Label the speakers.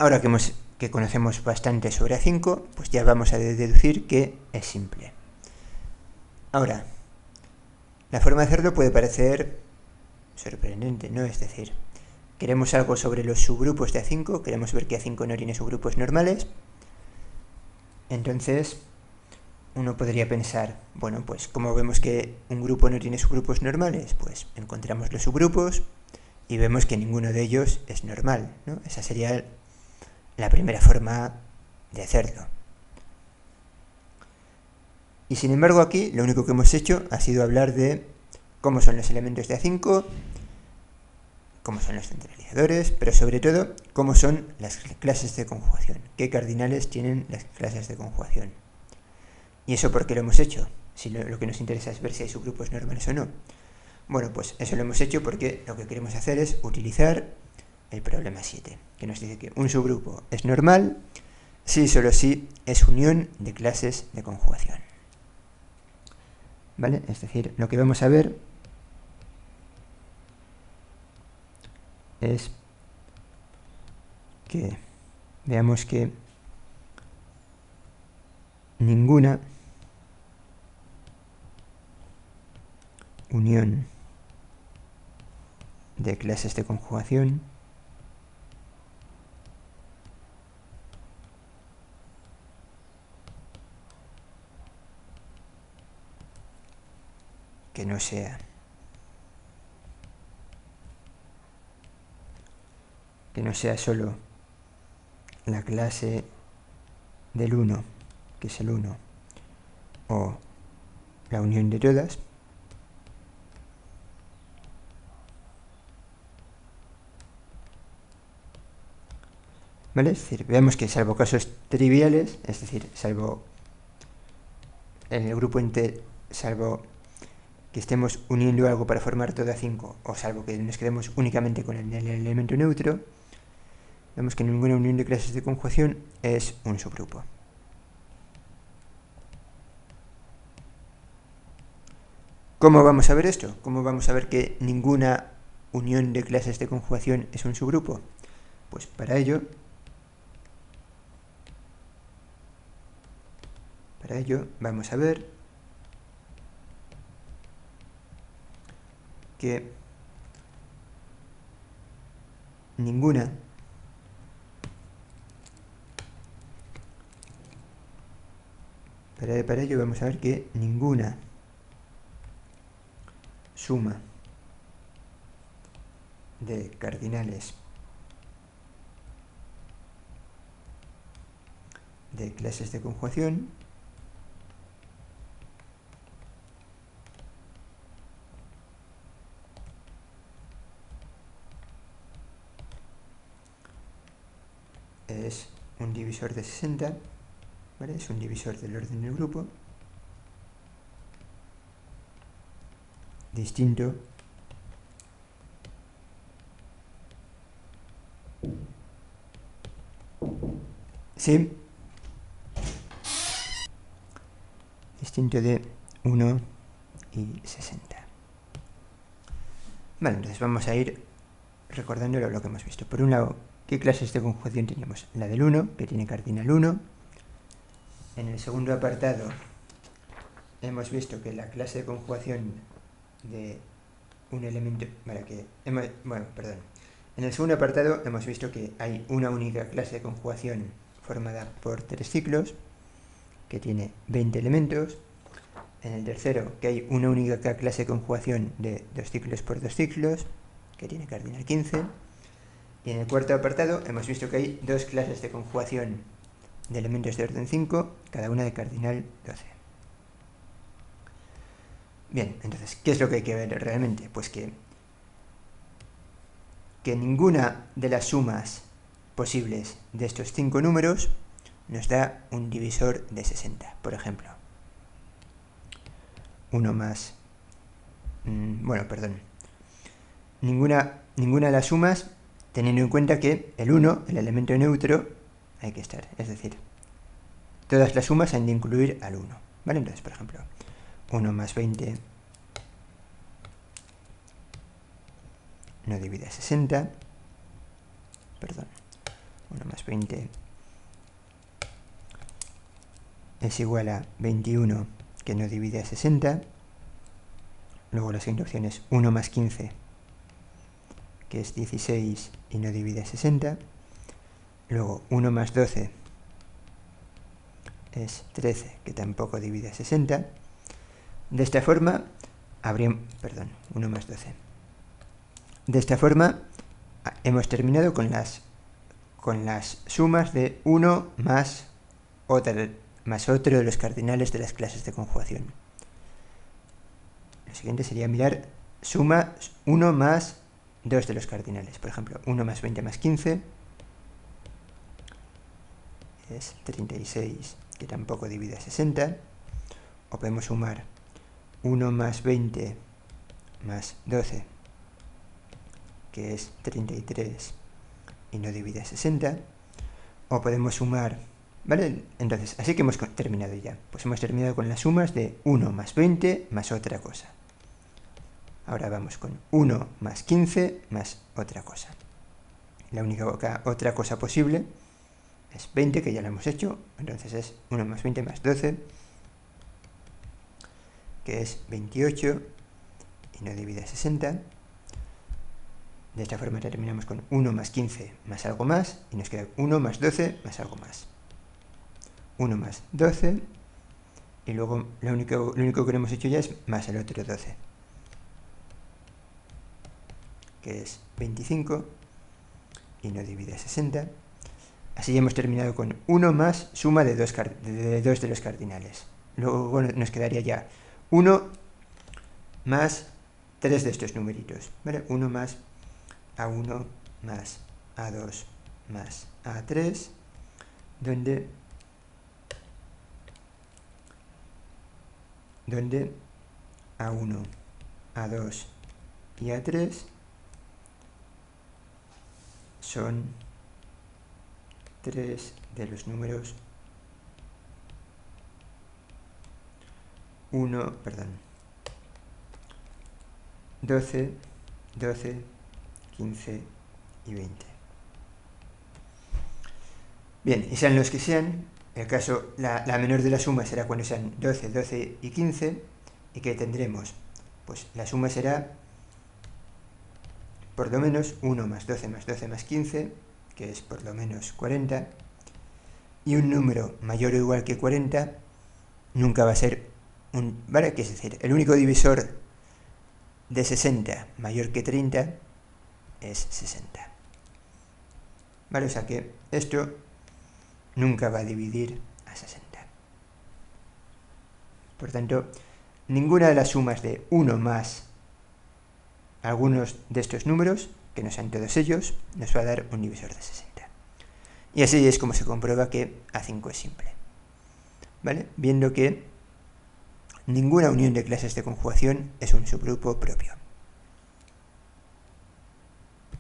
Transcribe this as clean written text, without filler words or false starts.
Speaker 1: Ahora que conocemos bastante sobre A5, pues ya vamos a deducir que es simple. Ahora, la forma de hacerlo puede parecer sorprendente, ¿no? Es decir, queremos algo sobre los subgrupos de A5, queremos ver que A5 no tiene subgrupos normales. Entonces, uno podría pensar, bueno, pues como vemos que un grupo no tiene subgrupos normales, pues encontramos los subgrupos y vemos que ninguno de ellos es normal, ¿no? Esa sería la primera forma de hacerlo. Y sin embargo aquí lo único que hemos hecho ha sido hablar de cómo son los elementos de A5, cómo son los centralizadores, pero sobre todo cómo son las clases de conjugación, qué cardinales tienen las clases de conjugación. ¿Y eso por qué lo hemos hecho? Si lo que nos interesa es ver si hay subgrupos normales o no. Bueno, pues eso lo hemos hecho porque lo que queremos hacer es utilizar el problema 7, que nos dice que un subgrupo es normal si y solo si es unión de clases de conjugación. ¿Vale? Es decir, lo que vamos a ver es que veamos que ninguna unión de clases de conjugación que no sea solo la clase del 1, que es el 1, o la unión de todas, ¿vale? Es decir, veamos que salvo casos triviales, es decir, salvo en el grupo entero, salvo que estemos uniendo algo para formar todo A5, o salvo que nos quedemos únicamente con el elemento neutro, vemos que ninguna unión de clases de conjugación es un subgrupo. ¿Cómo vamos a ver esto? ¿Cómo vamos a ver que ninguna unión de clases de conjugación es un subgrupo? Pues para ello vamos a ver que ninguna para ello vamos a ver que ninguna suma de cardinales de clases de conjugación es un divisor de 60, ¿vale? Es un divisor del orden del grupo distinto de 1 y 60. Vale, entonces vamos a ir recordando lo que hemos visto. Por un lado, ¿qué clases de conjugación tenemos? La del 1, que tiene cardinal 1. En el segundo apartado hemos visto que la clase de conjugación de un elemento... En el segundo apartado hemos visto que hay una única clase de conjugación formada por 3 ciclos, que tiene 20 elementos. En el tercero, que hay una única clase de conjugación de 2 ciclos por 2 ciclos, que tiene cardinal 15. Y en el cuarto apartado hemos visto que hay 2 clases de conjugación de elementos de orden 5, cada una de cardinal 12. Bien, entonces, ¿qué es lo que hay que ver realmente? Pues que ninguna de las sumas posibles de estos 5 números nos da un divisor de 60, por ejemplo. 1 más... Ninguna de las sumas, teniendo en cuenta que el 1, el elemento neutro, hay que estar. Es decir, todas las sumas han de incluir al 1. ¿Vale? Entonces, por ejemplo, 1 más 20 no divide a 60. Perdón. 1 más 20 es igual a 21 que no divide a 60. Luego la siguiente opción es 1 más 15 que es 16 y no divide a 60. Luego 1 más 12 es 13 que tampoco divide a 60. De esta forma habríamos, 1 más 12. De esta forma hemos terminado con las sumas de 1 más otro de los cardinales de las clases de conjugación. Lo siguiente sería mirar suma 1 más 2 de los cardinales. Por ejemplo, 1 más 20 más 15 es 36, que tampoco divide a 60. O podemos sumar 1 más 20 más 12, que es 33 y no divide a 60. O podemos sumar, ¿vale? Entonces, así que hemos terminado ya. Pues hemos terminado con las sumas de 1 más 20 más otra cosa. Ahora vamos con 1 más 15 más otra cosa. La única otra cosa posible es 20, que ya lo hemos hecho. Entonces es 1 más 20 más 12, que es 28 y no divide a 60. De esta forma terminamos con 1 más 15 más algo más, y nos queda 1 más 12 más algo más. 1 más 12, y luego lo único que no hemos hecho ya es más el otro 12, que es 25 y no divide a 60. Así ya hemos terminado con 1 más suma de 2 de los cardinales. Luego nos quedaría ya 1 más 3 de estos numeritos, ¿vale? 1 más A1 más A2 más A3, donde A1, A2 y A3 son 3 de los números 12, 12, 15 y 20. Bien, y sean los que sean, el caso, la menor de las sumas será cuando sean 12, 12 y 15, y que tendremos, pues la suma será por lo menos 1 más 12 más 12 más 15, que es por lo menos 40, y un número mayor o igual que 40 nunca va a ser ¿vale? ¿Qué es decir? El único divisor de 60 mayor que 30 es 60. ¿Vale? O sea que esto nunca va a dividir a 60. Por tanto, ninguna de las sumas de 1 más algunos de estos números, que no sean todos ellos, nos va a dar un divisor de 60. Y así es como se comprueba que A5 es simple. ¿Vale? Viendo que ninguna unión de clases de conjugación es un subgrupo propio.